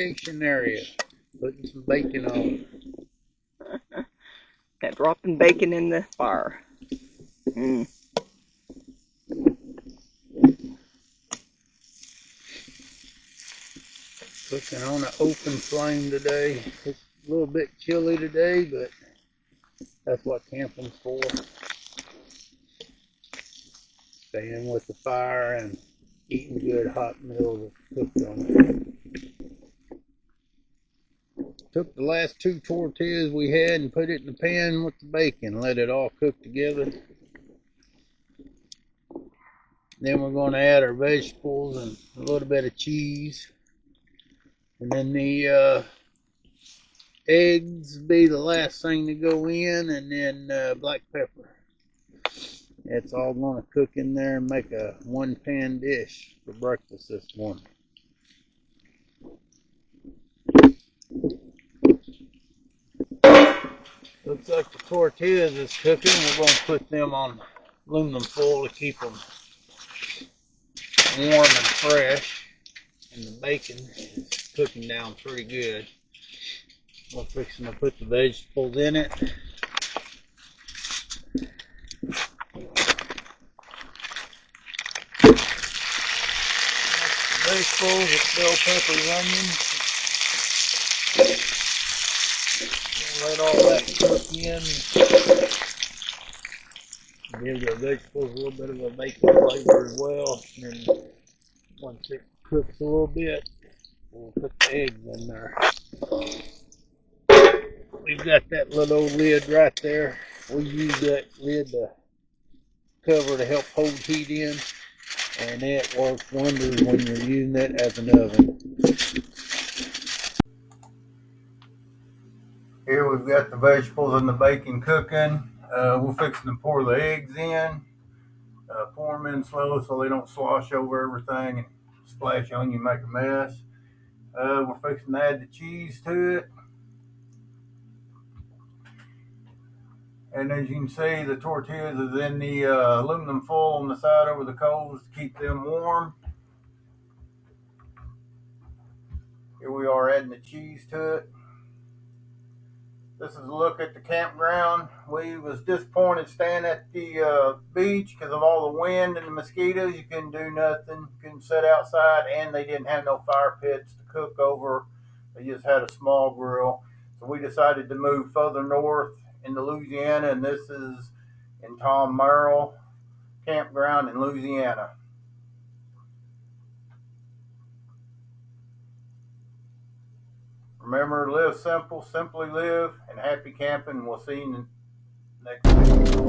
Recreation Area, putting some bacon on. Got dropping bacon in the fire. Cooking on an open flame today. It's a little bit chilly today, but that's what camping's for. Staying with the fire and eating good hot meals cooked on it. Took the last 2 tortillas we had and put it in the pan with the bacon. Let it all cook together. Then we're going to add our vegetables and a little bit of cheese. And then the eggs be the last thing to go in, and then black pepper. It's all going to cook in there and make a 1-pan dish for breakfast this morning. Looks like the tortillas is cooking. We're going to put them on aluminum foil to keep them warm and fresh. And the bacon is cooking down pretty good. We're fixing to put the vegetables in it. Vegetables with bell peppers, onions. Let all that cook in. Give the vegetables a little bit of a bacon flavor as well. And once it cooks a little bit, we'll put the eggs in there. We've got that little old lid right there. We use that lid to cover to help hold heat in, and it works wonders when you're using it as an oven. Here we've got the vegetables and the bacon cooking. We're fixing to pour the eggs in. Pour them in slow so they don't slosh over everything and splash on you and make a mess. We're fixing to add the cheese to it. And as you can see, the tortillas is in the aluminum foil on the side over the coals to keep them warm. Here we are adding the cheese to it. This is a look at the campground. We was disappointed staying at the beach because of all the wind and the mosquitoes. You couldn't do nothing, couldn't sit outside, and they didn't have no fire pits to cook over. They just had a small grill. So we decided to move further north into Louisiana, and this is in Tom Merrill Campground in Louisiana. Remember, live simple, simply live, and happy camping. We'll see you in the next video.